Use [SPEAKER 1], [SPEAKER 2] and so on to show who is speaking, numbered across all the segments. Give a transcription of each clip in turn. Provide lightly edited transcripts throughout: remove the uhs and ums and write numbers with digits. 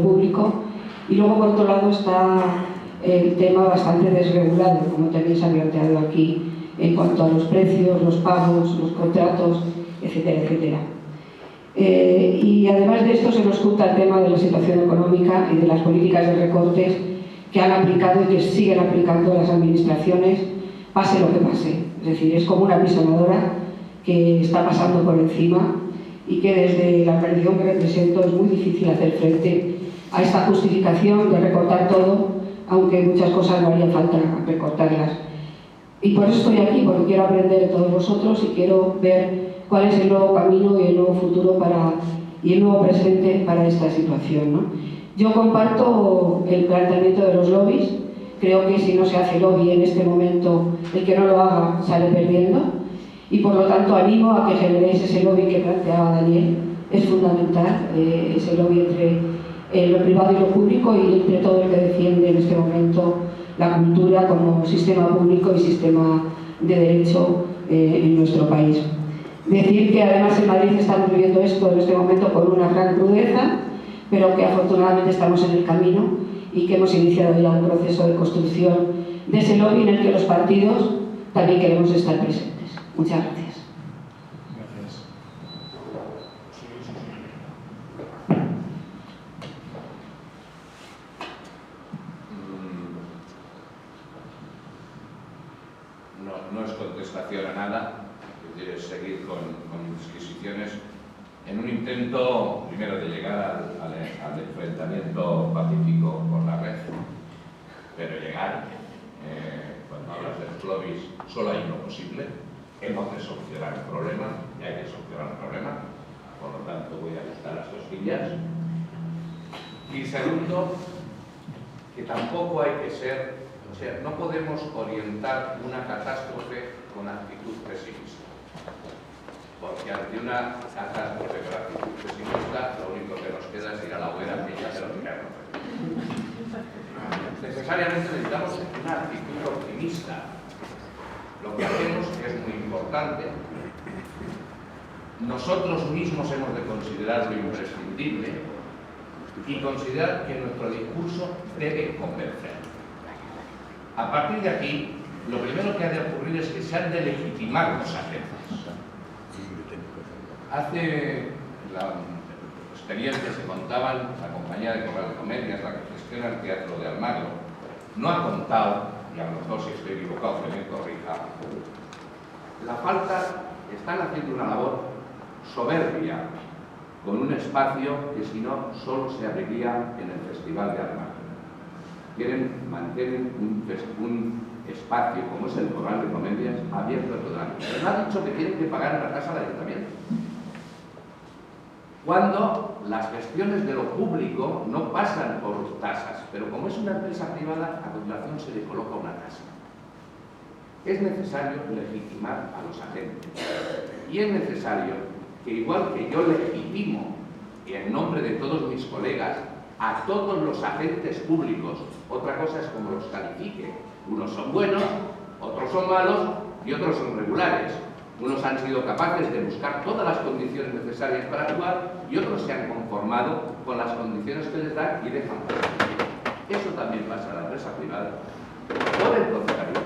[SPEAKER 1] público, y luego por otro lado está el tema bastante desregulado, como también se ha planteado aquí, en cuanto a los precios, los pagos, los contratos, etcétera, etcétera. Y además de esto se nos junta el tema de la situación económica y de las políticas de recortes que han aplicado y que siguen aplicando las administraciones, pase lo que pase. Es decir, es como una apisonadora que está pasando por encima y que desde la perdición que represento es muy difícil hacer frente a esta justificación de recortar todo, aunque muchas cosas no haría falta recortarlas. Y por eso estoy aquí, porque quiero aprender de todos vosotros y quiero ver cuál es el nuevo camino y el nuevo futuro y el nuevo presente para esta situación, ¿no? Yo comparto el planteamiento de los lobbies. Creo que si no se hace lobby en este momento, el que no lo haga sale perdiendo. Y por lo tanto animo a que generéis ese lobby que planteaba Daniel. Es fundamental ese lobby entre lo privado y lo público, y entre todo el que defiende en este momento la cultura como sistema público y sistema de derecho en nuestro país. Decir que además en Madrid estamos viviendo esto en este momento con una gran crudeza, pero que afortunadamente estamos en el camino y que hemos iniciado ya un proceso de construcción de ese lobby en el que los partidos también queremos estar presentes. Muchas gracias.
[SPEAKER 2] Gracias.
[SPEAKER 3] No es contestación a nada, es seguir con disquisiciones en un intento, primero, de llegar al enfrentamiento pacífico por la red, pero llegar, cuando hablas de los lobbies, solo hay uno posible. Hemos de solucionar el problema, y hay que solucionar el problema, por lo tanto voy a buscar las cosquillas. Y segundo, que tampoco hay que ser, o sea, no podemos orientar una catástrofe con actitud pesimista, porque ante una catástrofe con actitud pesimista, lo único que nos queda es ir a la hoguera y ya se lo quedaron. Necesariamente necesitamos una actitud optimista. Lo que hacemos es muy importante. Nosotros mismos hemos de considerarlo imprescindible y considerar que nuestro discurso debe convencer. A partir de aquí, lo primero que ha de ocurrir es que se han de legitimar los agentes. Hace la experiencia se contaban, la compañía de Corral de Comedias, la que gestiona el Teatro de Almagro, no ha contado, y a lo mejor si estoy equivocado que me corrija, la falta, están haciendo una labor soberbia con un espacio que si no solo se abriría en el Festival de Almagro. Mantienen un espacio como es el Corral de Comedias abierto todo el año. Pero me ha dicho que tienen que pagar en la casa del ayuntamiento, cuando las gestiones de lo público no pasan por tasas, pero como es una empresa privada, a continuación se le coloca una tasa. Es necesario legitimar a los agentes, y es necesario que, igual que yo legitimo y en nombre de todos mis colegas a todos los agentes públicos, otra cosa es como los califique. Unos son buenos, otros son malos y otros son regulares. Unos han sido capaces de buscar todas las condiciones necesarias para actuar y otros se han conformado con las condiciones que les dan y dejan pasar. Eso también pasa en la empresa privada. Por el contrario,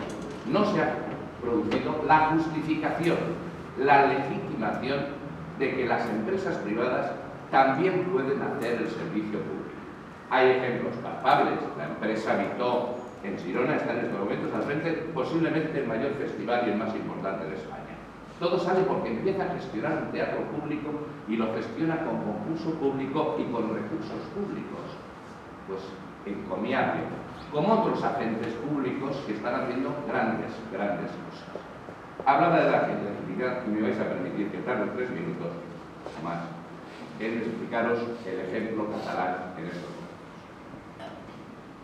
[SPEAKER 3] no se ha producido la justificación, la legitimación de que las empresas privadas también pueden hacer el servicio público. Hay ejemplos palpables. La empresa Vitó en Girona está en estos momentos al frente posiblemente el mayor festival y el más importante de España. Todo sale porque empieza a gestionar un teatro público y lo gestiona con concurso público y con recursos públicos. Pues encomiable, como otros agentes públicos que están haciendo grandes cosas. Hablaba de la agilidad y me vais a permitir que tarde 3 minutos más en explicaros el ejemplo catalán en estos momentos.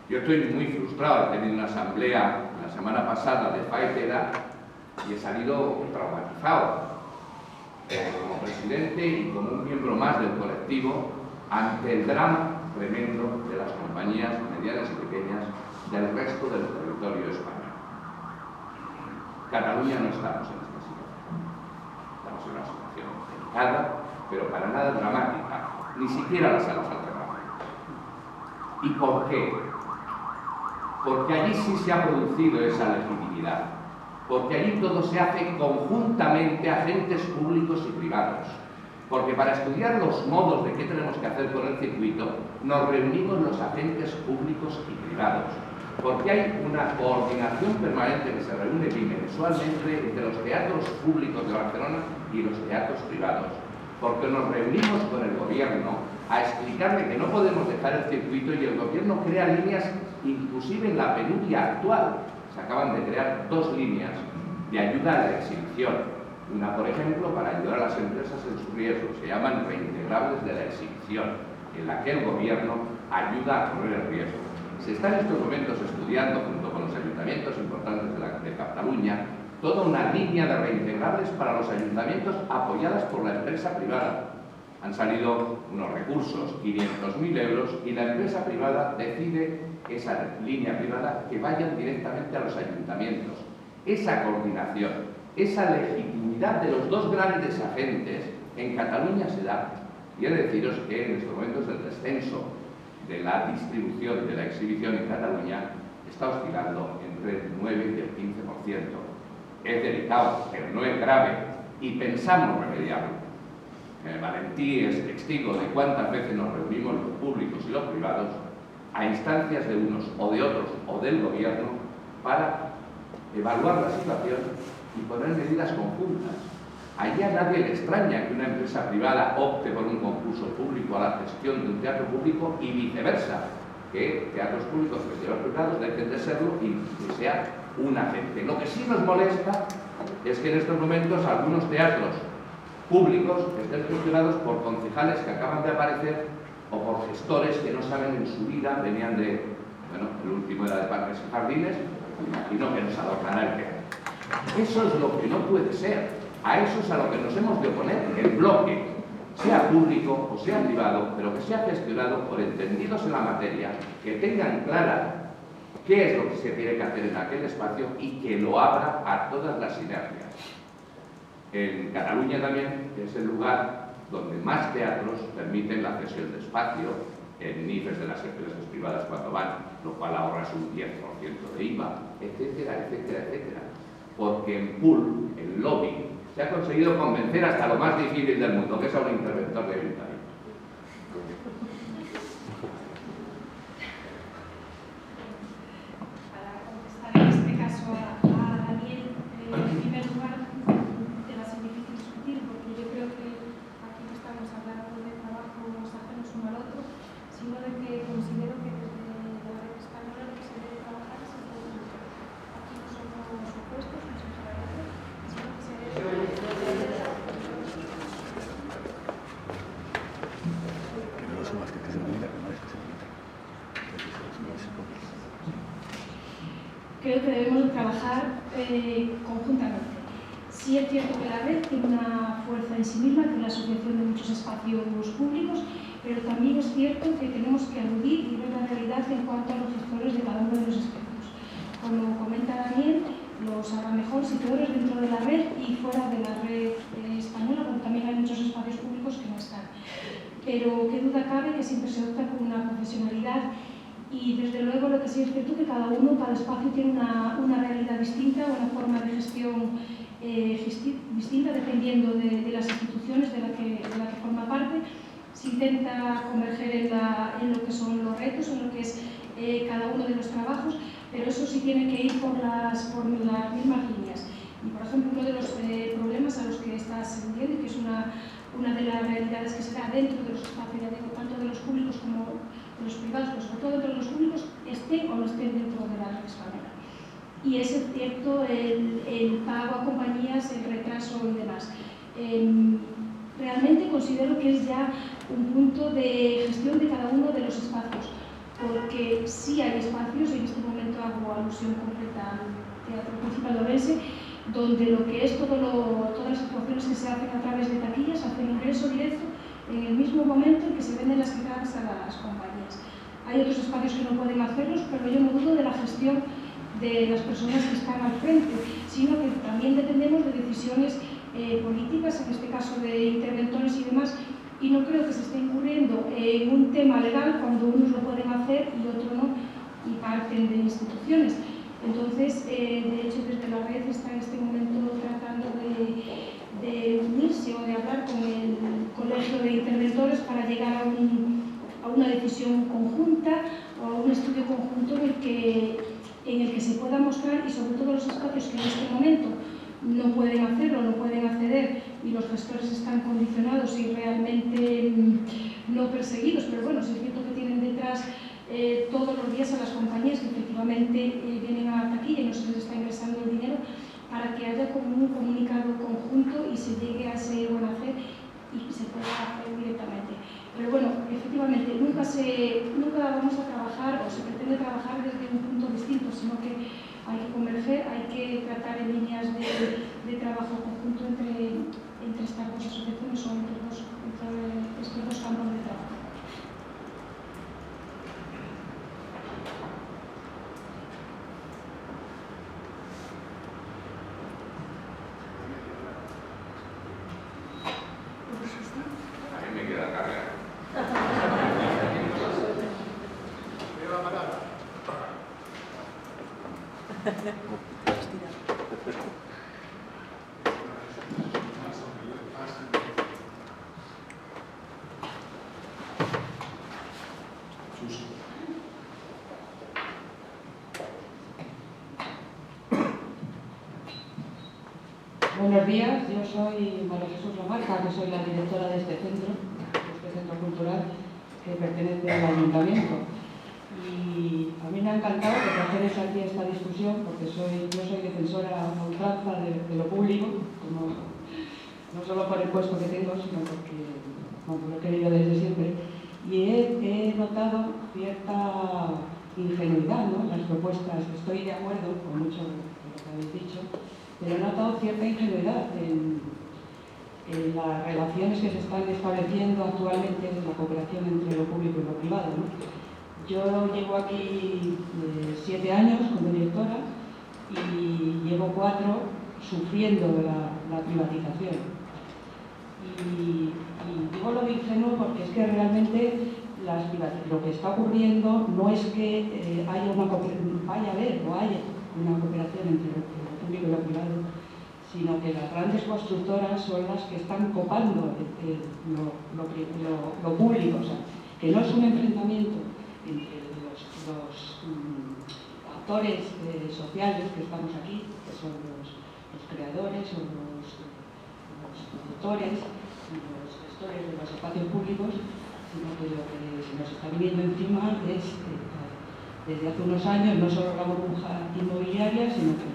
[SPEAKER 3] Yo estoy muy frustrado, he tenido una asamblea la semana pasada de Faetera y he salido traumatizado como presidente y como un miembro más del colectivo ante el drama tremendo de las compañías medianas y pequeñas del resto del territorio español. Cataluña no estamos en esta situación. Estamos en una situación delicada, pero para nada dramática, ni siquiera las salas alternativas. ¿Y por qué? Porque allí sí se ha producido esa legitimidad, porque allí todo se hace conjuntamente agentes públicos y privados, porque para estudiar los modos de qué tenemos que hacer con el circuito nos reunimos los agentes públicos y privados, porque hay una coordinación permanente que se reúne bimensualmente entre los teatros públicos de Barcelona y los teatros privados, porque nos reunimos con el gobierno a explicarle que no podemos dejar el circuito y el gobierno crea líneas, inclusive en la penuria actual. Se acaban de crear 2 líneas de ayuda a la exhibición. Una, por ejemplo, para ayudar a las empresas en su riesgo, se llaman reintegrables de la exhibición, en la que el gobierno ayuda a correr el riesgo. Se está en estos momentos estudiando, junto con los ayuntamientos importantes de Cataluña, toda una línea de reintegrables para los ayuntamientos apoyadas por la empresa privada. Han salido unos recursos, 500.000 euros, y la empresa privada decide esa línea privada que vayan directamente a los ayuntamientos. Esa coordinación, esa legitimidad de los 2 grandes agentes en Cataluña se da. Y he de deciros que en estos momentos el descenso de la distribución de la exhibición en Cataluña está oscilando entre el 9 y el 15%. Es delicado, pero no es grave, y pensamos remediarlo. Valentí es testigo de cuántas veces nos reunimos los públicos y los privados a instancias de unos o de otros o del gobierno para evaluar la situación y poner medidas conjuntas. Allí a nadie le extraña que una empresa privada opte por un concurso público a la gestión de un teatro público y viceversa, que teatros públicos y festivales privados dejen de serlo y que sea un agente. Lo que sí nos molesta es que en estos momentos algunos teatros públicos estén gestionados por concejales que acaban de aparecer o por gestores que no saben en su vida, venían de, bueno, el último era de Parques y Jardines, me imagino que nos adornará el teatro. Eso es lo que no puede ser. A eso es a lo que nos hemos de oponer en bloque, sea público o sea privado, pero que sea gestionado por entendidos en la materia, que tengan clara qué es lo que se tiene que hacer en aquel espacio y que lo abra a todas las sinergias. En Cataluña también es el lugar donde más teatros permiten la cesión de espacio en NIFES de las empresas privadas cuando van, lo cual ahorras un 10% de IVA, etcétera, etcétera, etcétera. Porque en pool, en lobby, se ha conseguido convencer hasta lo más difícil del mundo, que es a un interventor de ayuntamiento.
[SPEAKER 4] Para contestar en este caso a Daniel, en primer lugar, te va a ser difícil discutir, porque yo creo que aquí no estamos hablando de trabajo ajenos uno al otro, sino de que considero que desde la red española lo que se debe trabajar es en todo el mundo. Aquí no somos opuestos, no somos paralelos, sino que se debe creo que debemos trabajar conjuntamente. Sí es cierto que la red tiene una fuerza en sí misma, que es la asociación de muchos espacios públicos, pero también es cierto que tenemos que aludir y ver la realidad en cuanto a los gestores de cada uno de los espacios. Como comenta Daniel, los a lo mejor situadores dentro de la red y fuera de la red española, porque también hay muchos espacios públicos que no están. Pero qué duda cabe que siempre se opta por una profesionalidad. Y desde luego lo que sí es cierto es que cada espacio tiene una realidad distinta, una forma de gestión distinta dependiendo de las instituciones de la que forma parte. Se intenta converger en lo que son los retos, en lo que es cada uno de los trabajos, pero eso sí tiene que ir por las mismas líneas. Y por ejemplo, uno de los problemas a los que estás aludiendo, y que es una de las realidades que se da dentro de los espacios, ya digo, tanto de los públicos como de los privados, pero sobre todo de los públicos, estén o no estén dentro de la red española. Y es cierto el pago a compañías, el retraso y demás. Realmente considero que es ya un punto de gestión de cada uno de los espacios, porque sí hay espacios, en este momento hago alusión concreta al Teatro Principal de Orense, donde lo que es todas las actuaciones que se hacen a través de taquillas hacen ingreso directo en el mismo momento en que se venden las entradas a las compañías. Hay otros espacios que no pueden hacerlos, pero yo no dudo de la gestión de las personas que están al frente, sino que también dependemos de decisiones políticas, en este caso de interventores y demás, y no creo que se esté incurriendo en un tema legal cuando unos lo pueden hacer hacer y otro no, y parten de instituciones. Entonces, de hecho, desde la red está en este momento tratando de unirse o de hablar con el colegio de interventores para llegar a una decisión conjunta o a un estudio conjunto en el que se pueda mostrar, y sobre todo los espacios que en este momento no pueden hacerlo, no pueden acceder, y los gestores están condicionados y realmente no perseguidos, pero bueno, sí es cierto que tienen detrás todos los días a las compañías que efectivamente vienen a la taquilla y no se les está ingresando el dinero, para que haya como un comunicado conjunto y se llegue a ese buen hacer y se pueda hacer directamente. Pero bueno, efectivamente, nunca vamos a trabajar o se pretende trabajar desde un punto distinto, sino que hay que converger, hay que tratar en líneas de trabajo conjunto entre estas dos asociaciones o entre estos dos campos de trabajo.
[SPEAKER 3] A mí me queda carga.
[SPEAKER 1] Buenos días, yo soy María Jesús Lamarca, que soy la directora de este centro cultural que pertenece al Ayuntamiento. Y a mí me ha encantado que trajerais aquí esta discusión, porque yo soy defensora a ultranza de lo público, no solo por el puesto que tengo, sino porque lo he querido desde siempre. Y he notado cierta ingenuidad, ¿no?, en las propuestas. Estoy de acuerdo con mucho de lo que habéis dicho, pero he notado cierta ingenuidad en las relaciones que se están estableciendo actualmente en la cooperación entre lo público y lo privado, ¿no? Yo llevo aquí 7 años como directora y llevo 4 sufriendo la privatización. Y digo lo de ingenuo porque es que realmente lo que está ocurriendo no es que vaya a haber o haya una cooperación entre lo público y lo privado, sino que las grandes constructoras son las que están copando lo público, o sea, que no es un enfrentamiento entre los actores sociales que estamos aquí, que son los creadores o los productores y los gestores de los espacios públicos, sino que lo que se nos está viniendo encima es, desde hace unos años, no solo la burbuja inmobiliaria, sino que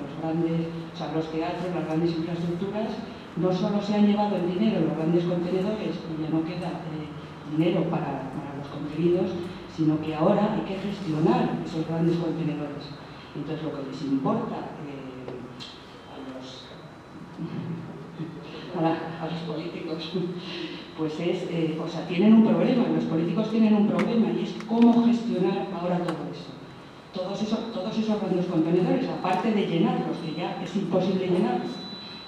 [SPEAKER 1] los teatros, las grandes infraestructuras, no solo se han llevado el dinero en los grandes contenedores y ya no queda dinero para los contenidos, sino que ahora hay que gestionar esos grandes contenedores. Entonces, lo que les importa a los políticos, pues tienen un problema, los políticos tienen un problema, y es cómo gestionar ahora todo eso. Todos esos grandes contenedores, aparte de llenarlos, que ya es imposible llenarlos.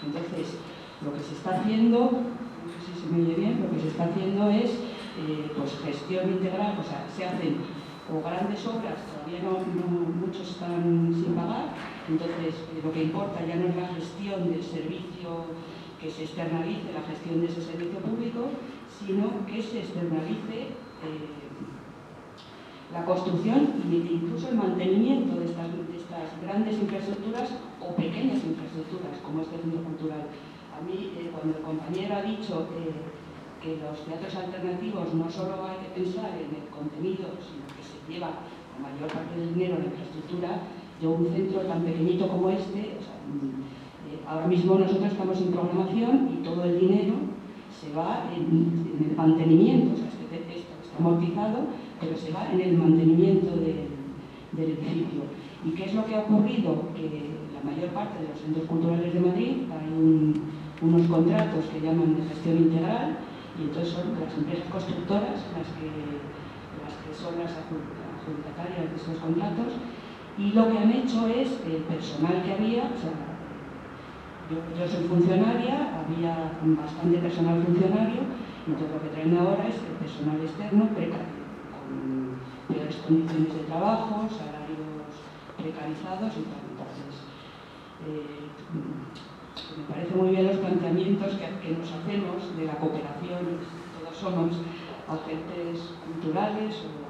[SPEAKER 1] Entonces, lo que se está haciendo, no sé si se me oye bien, lo que se está haciendo es gestión integral, o sea, se hacen grandes obras, todavía muchos están sin pagar, entonces lo que importa ya no es la gestión del servicio, que se externalice la gestión de ese servicio público, sino que se externalice la construcción e incluso el mantenimiento de estas grandes infraestructuras o pequeñas infraestructuras, como este centro cultural. A mí, cuando el compañero ha dicho que los teatros alternativos no solo hay que pensar en el contenido, sino que se lleva la mayor parte del dinero en la infraestructura, yo un centro tan pequeñito como este, ahora mismo nosotros estamos en programación y todo el dinero se va en el mantenimiento, o sea, esto está amortizado, pero se va en el mantenimiento del edificio. ¿Y qué es lo que ha ocurrido? Que la mayor parte de los centros culturales de Madrid hay unos contratos que llaman de gestión integral, y entonces son las empresas constructoras las que son las adjudicatarias de esos contratos, y lo que han hecho es el personal que había, o sea, yo soy funcionaria, había bastante personal funcionario, y entonces lo que traen ahora es el personal externo precario, peores condiciones de trabajo, salarios precarizados y tal. Entonces, me parecen muy bien los planteamientos que nos hacemos de la cooperación. Todos somos agentes culturales o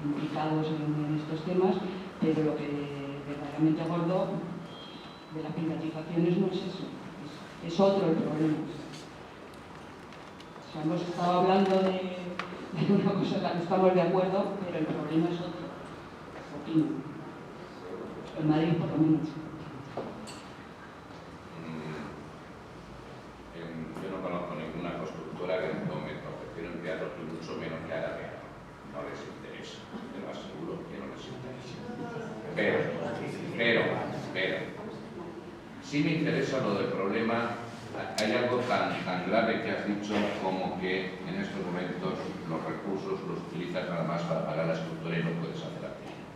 [SPEAKER 1] implicados en estos temas, pero lo que verdaderamente gordo de las privatizaciones no es eso, es otro el problema. O sea, hemos estado hablando de una cosa en la que estamos de acuerdo, pero el problema es otro, opino. En Madrid por lo menos.
[SPEAKER 3] Yo no conozco ninguna constructora que tome protección en teatro y mucho menos que haga teatro. No les interesa, te lo aseguro que no les interesa. Pero, sí me interesa lo del problema. Hay algo tan grave que has dicho como que en estos momentos los recursos los utilizas nada más para pagar la estructura y no puedes hacer actividad.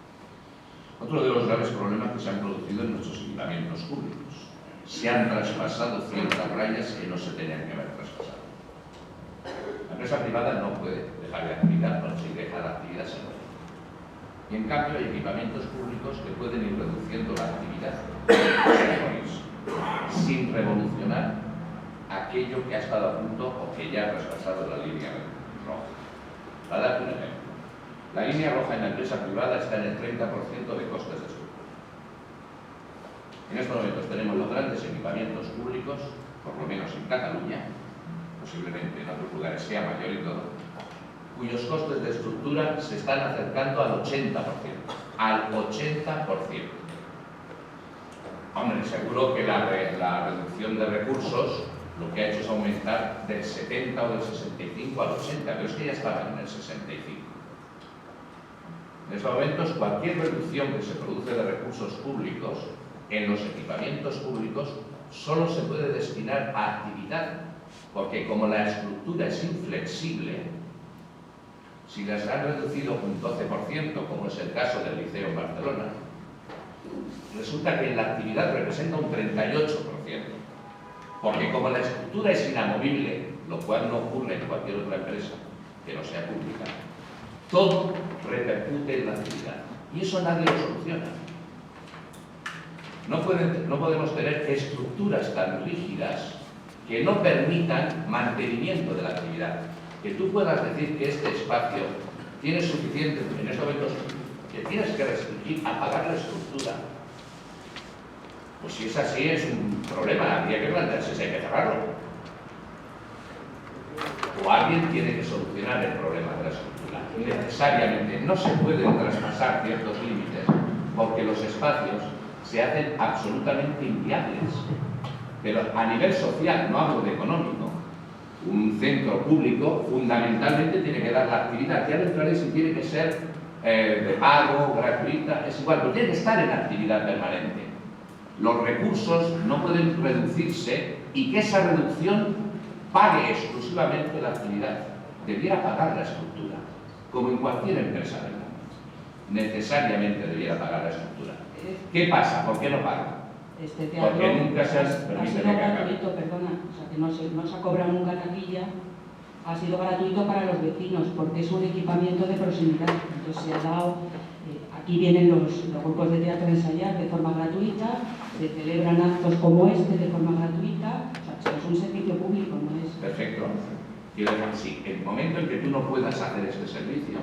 [SPEAKER 3] Otro de los graves problemas que se han producido en nuestros equipamientos públicos. Se han traspasado ciertas rayas que no se tenían que haber traspasado. La empresa privada no puede dejar de actividad, pero si deja la actividad se muere. Y en cambio hay equipamientos públicos que pueden ir reduciendo la actividad sin revolucionar aquello que ha estado a punto o que ya ha traspasado la línea roja. Para darte un ejemplo, la línea roja en la empresa privada está en el 30% de costes de estructura. En estos momentos tenemos los grandes equipamientos públicos, por lo menos en Cataluña, posiblemente en otros lugares sea mayor y todo, cuyos costes de estructura se están acercando al 80%. Al 80%. Hombre, seguro que la reducción de recursos lo que ha hecho es aumentar del 70 o del 65 al 80, pero es que ya estaban en el 65. En estos momentos, cualquier reducción que se produce de recursos públicos en los equipamientos públicos solo se puede destinar a actividad, porque como la estructura es inflexible, si les han reducido un 12%, como es el caso del Liceo en Barcelona, resulta que en la actividad representa un 38%, porque como la estructura es inamovible, lo cual no ocurre en cualquier otra empresa que no sea pública, todo repercute en la actividad. Y eso nadie lo soluciona. No podemos tener estructuras tan rígidas que no permitan mantenimiento de la actividad. Que tú puedas decir que este espacio tiene suficiente, en estos momentos, que tienes que restringir a pagar la estructura. Pues si es así, es un problema. Habría que plantearse si hay que cerrarlo. O alguien tiene que solucionar el problema de la estructura. Necesariamente no se pueden traspasar ciertos límites porque los espacios se hacen absolutamente inviables. Pero a nivel social, no hablo de económico. Un centro público fundamentalmente tiene que dar la actividad. Ya no entraré si tiene que ser de pago, gratuita, es igual, pero tiene que estar en actividad permanente. Los recursos no pueden reducirse y que esa reducción pague exclusivamente la actividad. Debiera pagar la estructura, como en cualquier empresa del mundo. Necesariamente debiera pagar la estructura. ¿Qué pasa? ¿Por qué no paga?
[SPEAKER 1] Este teatro
[SPEAKER 3] porque nunca se
[SPEAKER 1] ha sido
[SPEAKER 3] que
[SPEAKER 1] gratuito, perdona, o sea que no se ha cobrado nunca taquilla, ha sido gratuito para los vecinos, porque es un equipamiento de proximidad. Entonces se ha dado, aquí vienen los grupos de teatro a ensayar de forma gratuita, se celebran actos como este de forma gratuita, o sea, es un servicio público, no es...
[SPEAKER 3] Perfecto. Quiero decir, sí, el momento en que tú no puedas hacer este servicio,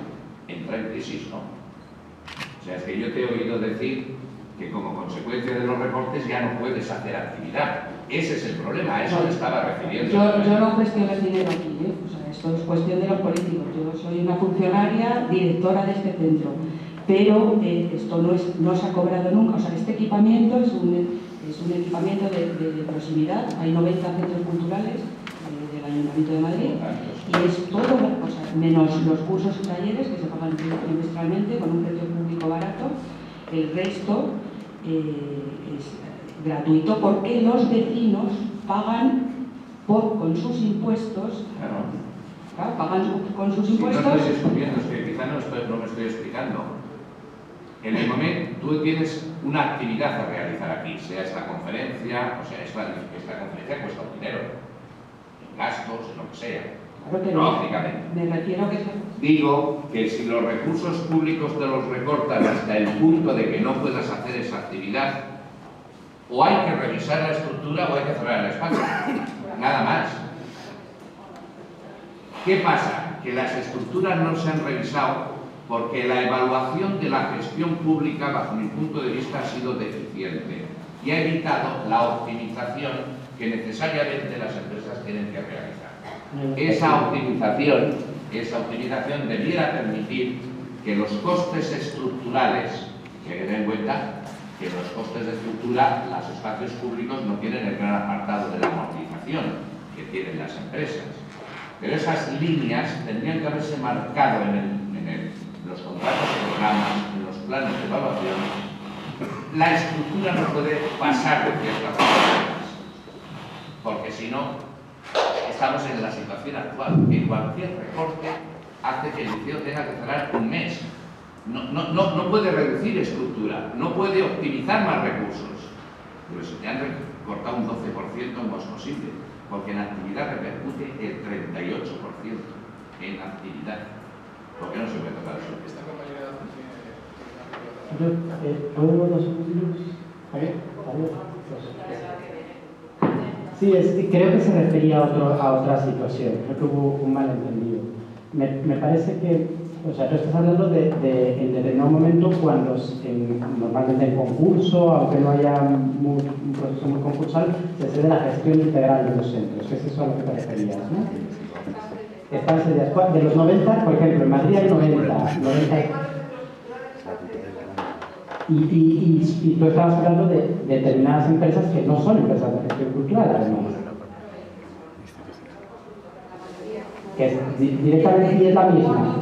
[SPEAKER 3] entra en crisis, ¿no? O sea, es que yo te he oído decir que como consecuencia de los recortes ya no puedes hacer actividad. Ese es el problema, a eso me estaba refiriendo.
[SPEAKER 1] Yo no cuestiono el dinero aquí, o sea, esto es cuestión de los políticos. Yo soy una funcionaria, directora de este centro, pero esto no se ha cobrado nunca. O sea, este equipamiento es un equipamiento de proximidad. Hay 90 centros culturales del Ayuntamiento de Madrid y es todo, o sea, menos los cursos y talleres que se pagan trimestralmente con un precio público barato. El resto es gratuito porque los vecinos pagan con sus impuestos. Claro, pagan con sus impuestos.
[SPEAKER 3] Si no estoy descubriendo, es que quizá no me estoy explicando. En el momento, tú tienes una actividad a realizar aquí, sea esta conferencia, o sea, esta conferencia cuesta un dinero, en gastos, en lo que sea.
[SPEAKER 1] Claro, pero
[SPEAKER 3] lógicamente.
[SPEAKER 1] me refiero a que
[SPEAKER 3] Digo que si los recursos públicos te los recortan hasta el punto de que no puedas hacer esa actividad, o hay que revisar la estructura o hay que cerrar el espacio. Nada más. ¿Qué pasa? Que las estructuras no se han revisado porque la evaluación de la gestión pública, bajo mi punto de vista, ha sido deficiente y ha evitado la optimización que necesariamente las empresas tienen que realizar. Esa optimización debiera permitir que los costes estructurales, que den en cuenta que los costes de estructura, los espacios públicos no tienen el gran apartado de la amortización que tienen las empresas. Pero esas líneas tendrían que haberse marcado en los contratos de programas, en los planes de evaluación. La estructura no puede pasar de ciertas formas, porque si no, estamos en la situación actual, que cualquier recorte hace que el liceo tenga que cerrar un mes. No puede reducir estructura, no puede optimizar más recursos. Pero si te han recortado un 12% no es posible, porque en actividad repercute el 38% en actividad. ¿Por qué no se puede tocar eso?
[SPEAKER 5] Esta compañera
[SPEAKER 6] ¿Podemos dos segundos? Sí, creo que se refería a otra situación. Creo que hubo un malentendido. Me parece que, o sea, tú estás hablando de en determinado momento cuando normalmente en concurso, aunque no haya un proceso muy concursal, se cede la gestión integral de los centros. Es eso a lo que te referías, ¿no? Están cedidas. De los 90, por ejemplo, en Madrid hay 90 y tú estabas hablando de determinadas empresas que no son empresas de gestión cultural, además. Que directamente sí es la misma.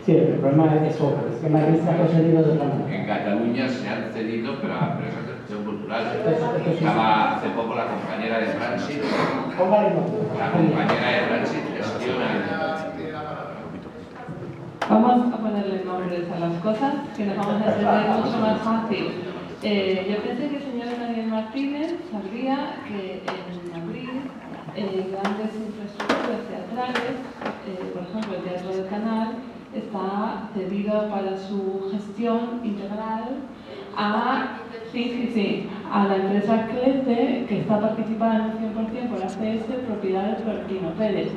[SPEAKER 6] Sí, el problema es otro. Es que Madrid se ha concedido de otra manera.
[SPEAKER 3] En Cataluña se han cedido, pero a empresas de gestión cultural. Estaba hace poco la compañera de Transit. La compañera de Transit gestiona.
[SPEAKER 7] Vamos a ponerle nombres a las cosas, que nos vamos a entender mucho más fácil. Yo pensé que el señor Daniel Martínez sabría que en Madrid grandes infraestructuras teatrales, por ejemplo el Teatro del Canal, está cedido para su gestión integral a la empresa Clece, que está participada en un 100% por ACS, propiedad de Florentino Pérez.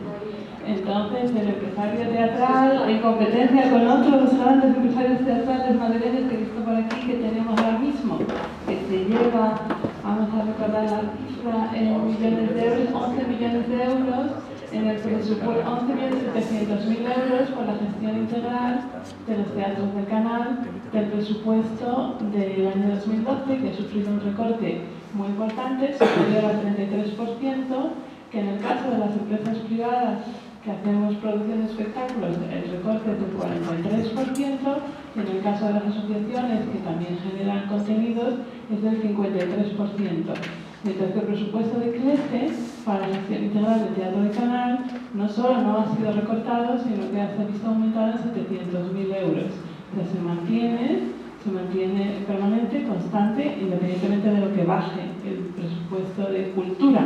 [SPEAKER 7] Entonces, el empresario teatral, en competencia con otros grandes empresarios teatrales madrileños que he visto por aquí, que tenemos ahora mismo, que se lleva, vamos a recordar la cifra, en millones de euros, 11 millones de euros, en el presupuesto 11.700.000 euros por la gestión integral de los teatros del Canal, del presupuesto del año 2012, que ha sufrido un recorte muy importante, superior al 33%, que en el caso de las empresas privadas que hacemos producción de espectáculos, el recorte es del 43%, y en el caso de las asociaciones que también generan contenidos, es del 53%. Mientras que el presupuesto de Clece para la gestión integral del Teatro del Canal no solo no ha sido recortado, sino que se ha visto aumentado en 700.000 euros. O sea, se mantiene permanente, constante, independientemente de lo que baje el presupuesto de cultura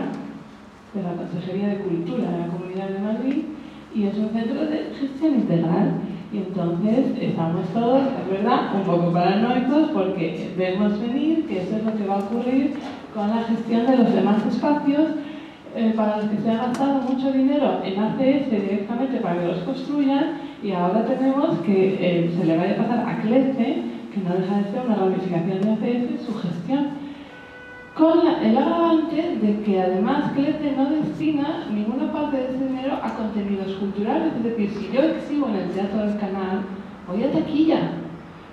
[SPEAKER 7] de la Consejería de Cultura de la Comunidad de Madrid, y es un centro de gestión integral. Y entonces estamos todos, es verdad, un poco paranoicos porque vemos venir que eso es lo que va a ocurrir con la gestión de los demás espacios para los que se ha gastado mucho dinero en ACS directamente para que los construyan, y ahora tenemos que se le vaya a pasar a Clece, que no deja de ser una ramificación de ACS, su gestión. Con el agravante de que además Clece no destina ninguna parte de ese dinero a contenidos culturales. Es decir, si yo exhibo en el Teatro del Canal, voy a taquilla.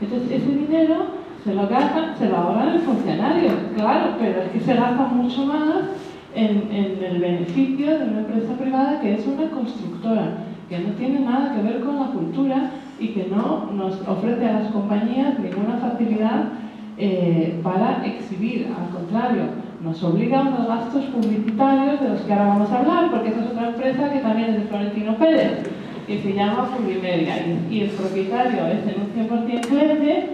[SPEAKER 7] Entonces ese dinero se lo gastan, se lo ahorran el funcionario, claro, pero es que se gasta mucho más en el beneficio de una empresa privada que es una constructora, que no tiene nada que ver con la cultura y que no nos ofrece a las compañías ninguna facilidad para exhibir. Al contrario, nos obliga a unos gastos publicitarios de los que ahora vamos a hablar, porque esa es otra empresa que también es de Florentino Pérez, que se llama Publimedia, y el propietario es en un 100% Clece,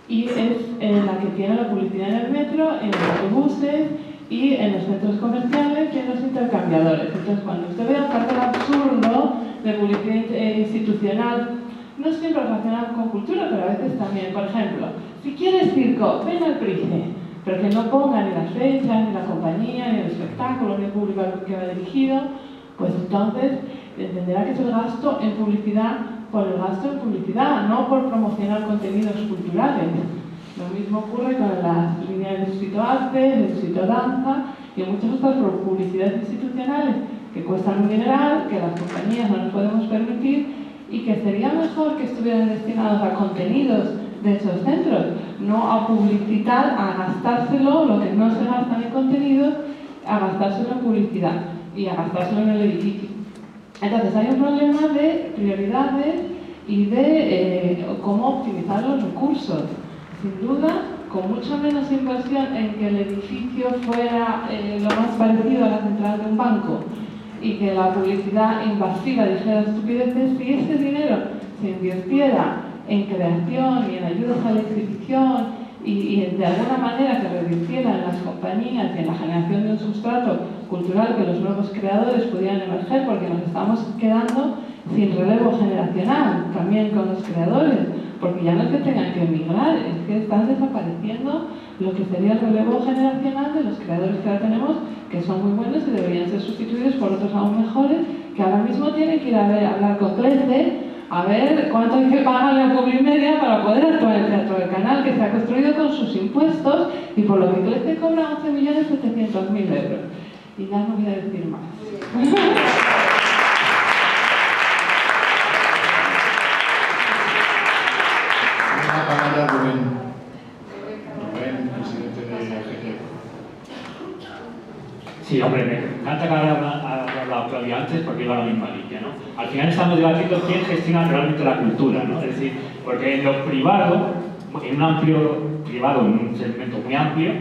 [SPEAKER 7] y es la que tiene la publicidad en el metro, en los autobuses y en los centros comerciales y en los intercambiadores. Entonces, cuando usted ve un cartel absurdo de publicidad institucional, no siempre relacionado con cultura, pero a veces también. Por ejemplo, si quieres circo, ven al Price, pero que no ponga ni las fechas, ni la compañía, ni el espectáculo, ni el público al que va dirigido, pues entonces entenderá que es el gasto en publicidad por el gasto en publicidad, no por promocionar contenidos culturales. Lo mismo ocurre con las líneas del Distrito Arte, del Distrito Danza y muchas otras publicidades institucionales que cuestan un dineral, que las compañías no nos podemos permitir y que sería mejor que estuvieran destinados a contenidos de esos centros, no a publicitar, a gastárselo, lo que no se gasta en contenidos, a gastárselo en publicidad y a gastárselo en el edificio. Entonces hay un problema de prioridades y de cómo optimizar los recursos. Sin duda, con mucho menos inversión en que el edificio fuera lo más parecido a la central de un banco y que la publicidad invasiva dijera estupideces, si ese dinero se invirtiera en creación y en ayudas a la exhibición y de alguna manera que revirtiera en las compañías y en la generación de un sustrato cultural que los nuevos creadores pudieran emerger, porque nos estamos quedando sin relevo generacional también con los creadores, porque ya no es que tengan que emigrar, es que están desapareciendo lo que sería el relevo generacional de los creadores que ahora tenemos, que son muy buenos y deberían ser sustituidos por otros aún mejores, que ahora mismo tienen que ir a hablar con Clece a ver cuánto hay que pagarle a Publimedia para poder actuar en el Teatro del Canal, que se ha construido con sus impuestos y por lo que Clece cobra 11.700.000 euros. Y ya no voy a decir más.
[SPEAKER 2] Una palabra, Rubén. Rubén, presidente de AGT.
[SPEAKER 5] Sí, hombre, me encanta que haya hablado Claudia antes porque iba a la misma línea, ¿no? Al final estamos debatiendo quién gestiona realmente la cultura, ¿no? Es decir, porque en lo privado, en un amplio privado, en un segmento muy amplio,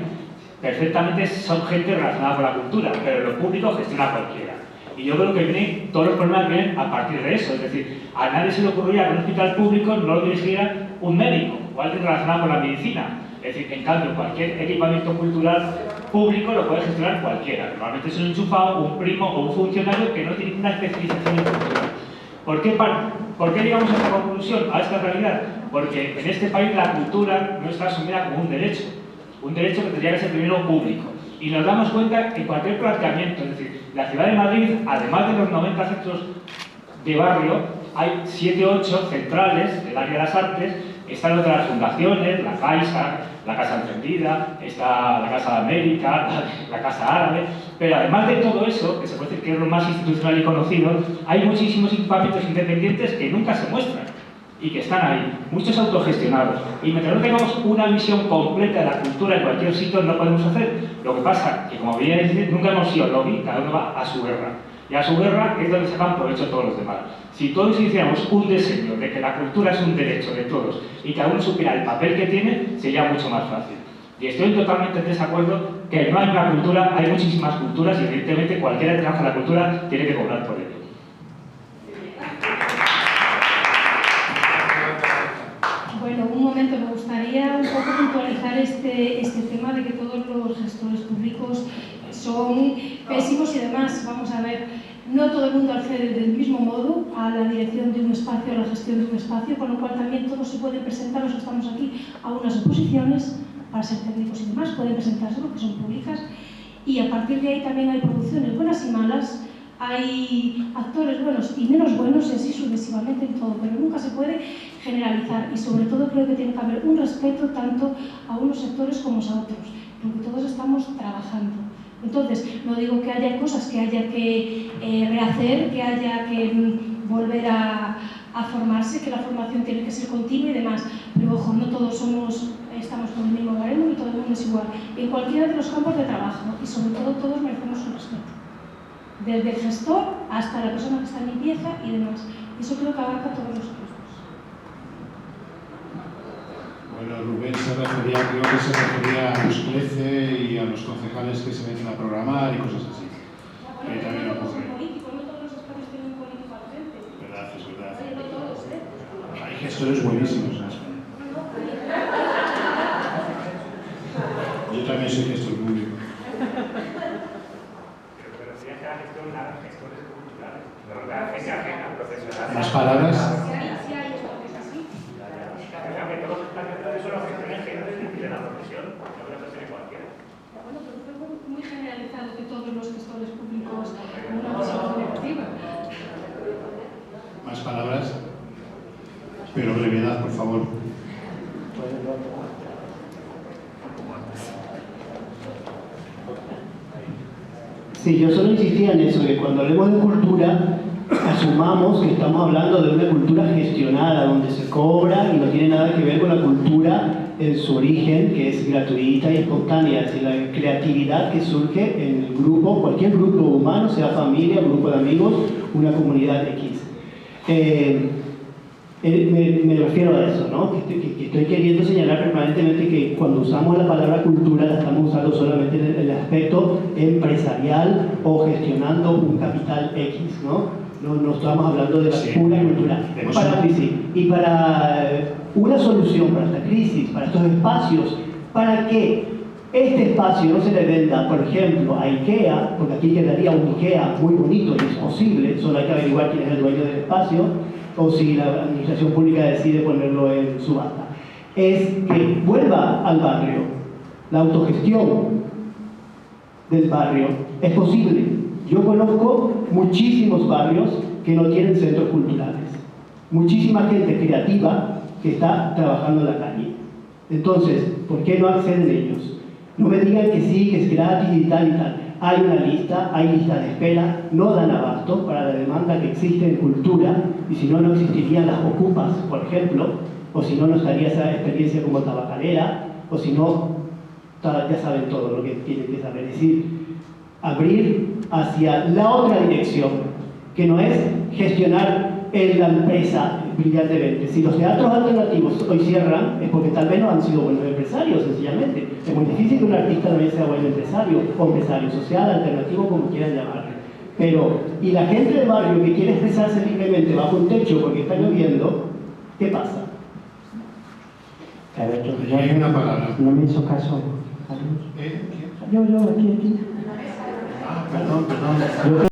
[SPEAKER 5] perfectamente son gente relacionada con la cultura, pero en lo público gestiona cualquiera. Y yo creo que todos los problemas vienen a partir de eso, es decir, a nadie se le ocurriría que un hospital público no lo dirigiera un médico o alguien relacionado con la medicina. Es decir, en cambio, cualquier equipamiento cultural público lo puede gestionar cualquiera. Normalmente es un enchufado, un primo o un funcionario que no tiene una especialización en cultura. ¿Por qué llegamos a esta conclusión, a esta realidad? Porque en este país la cultura no está asumida como un derecho que tendría que ser primero público. Y nos damos cuenta que cualquier planteamiento, es decir, la ciudad de Madrid, además de los 90 centros de barrio, hay 7 o 8 centrales del área de las artes. Están otras fundaciones, la Caixa, la Casa Encendida, está la Casa de América, la Casa Árabe, pero además de todo eso, que se puede decir que es lo más institucional y conocido, hay muchísimos equipamientos independientes que nunca se muestran y que están ahí, muchos autogestionados. Y mientras no tengamos una visión completa de la cultura en cualquier sitio, no podemos hacer. Lo que pasa es que, como bien decir, nunca hemos sido lobby, cada uno va a su guerra. Y a su guerra es donde sacan provecho todos los demás. Si todos hiciéramos un diseño de que la cultura es un derecho de todos y cada uno supiera el papel que tiene, sería mucho más fácil. Y estoy totalmente en desacuerdo que no hay una cultura, hay muchísimas culturas y evidentemente cualquiera que trabaja la cultura tiene que cobrar por ello.
[SPEAKER 4] Bueno, un momento, me gustaría un poco puntualizar este tema de que todos los gestores públicos son pésimos y demás. Vamos a ver, no todo el mundo accede del mismo modo a la dirección de un espacio, a la gestión de un espacio, con lo cual también todos se pueden presentar, los que estamos aquí, a unas oposiciones para ser técnicos y demás, pueden presentarse porque son públicas, y a partir de ahí también hay producciones buenas y malas, hay actores buenos y menos buenos y así sucesivamente en todo, pero nunca se puede generalizar y sobre todo creo que tiene que haber un respeto tanto a unos sectores como a otros, porque todos estamos trabajando. Entonces, no digo que haya cosas que haya que rehacer, que haya que volver a formarse, que la formación tiene que ser continua y demás, pero ojo, no todos estamos con el mismo baremo y todo el mundo es igual, en cualquiera de los campos de trabajo y sobre todo todos merecemos un respeto, desde el gestor hasta la persona que está en limpieza y demás. Eso creo que abarca todos los puestos.
[SPEAKER 2] Bueno, Rubén creo que se refería a los Clece y a los concejales que se meten a programar y cosas así.
[SPEAKER 4] Bueno,
[SPEAKER 2] también ocurre.
[SPEAKER 4] no todos los espacios tienen un político al frente.
[SPEAKER 2] Verdad, es verdad.
[SPEAKER 4] Oye, no todos,
[SPEAKER 2] Hay gestores buenísimos en España. Yo también soy gestor público. ¿Más palabras?
[SPEAKER 4] Sí hay espacios así. Bueno, pero fue muy generalizado que todos los gestores públicos con una visión negativa.
[SPEAKER 2] ¿Más palabras? Pero brevedad, por favor.
[SPEAKER 8] Sí, yo solo insistía en eso, que cuando hablemos de cultura, asumamos que estamos hablando de una cultura gestionada, donde se cobra y no tiene nada que ver con la cultura en su origen, que es gratuita y espontánea, es decir, la creatividad que surge en el grupo, cualquier grupo humano, sea familia, grupo de amigos, una comunidad X. Me refiero a eso, ¿no? Que estoy queriendo señalar permanentemente que cuando usamos la palabra cultura la estamos usando solamente en el aspecto empresarial o gestionando un capital X, ¿no? No estamos hablando de la pura cultura. Y para una solución para esta crisis, para estos espacios, para que este espacio no se le venda, por ejemplo, a IKEA, porque aquí quedaría un IKEA muy bonito y es posible, solo hay que averiguar quién es el dueño del espacio, o si la administración pública decide ponerlo en subasta, es que vuelva al barrio. La autogestión del barrio es posible. Yo conozco muchísimos barrios que no tienen centros culturales, muchísima gente creativa que está trabajando en la calle. Entonces, ¿por qué no acceden ellos? No me digan que sí, que es gratis y tal y tal. Hay una lista, hay listas de espera, no dan abasto para la demanda que existe en cultura, y si no, no existirían las ocupas, por ejemplo, o si no, no estaría esa experiencia como tabacalera, o si no, ya saben todo lo que tienen que saber. Es decir, abrir hacia la otra dirección, que no es gestionar en la empresa brillantemente. Si los teatros alternativos hoy cierran, es porque tal vez no han sido buenos empresarios, sencillamente. Es muy difícil que un artista también sea buen empresario, o empresario social, alternativo, como quieran llamarle. Pero, y la gente del barrio que quiere expresarse libremente bajo un techo porque está lloviendo, ¿qué pasa?
[SPEAKER 6] A ver,
[SPEAKER 2] Y hay una palabra.
[SPEAKER 6] No me hizo caso.
[SPEAKER 2] ¿Quién?
[SPEAKER 6] Yo, aquí.
[SPEAKER 2] Ah, perdón.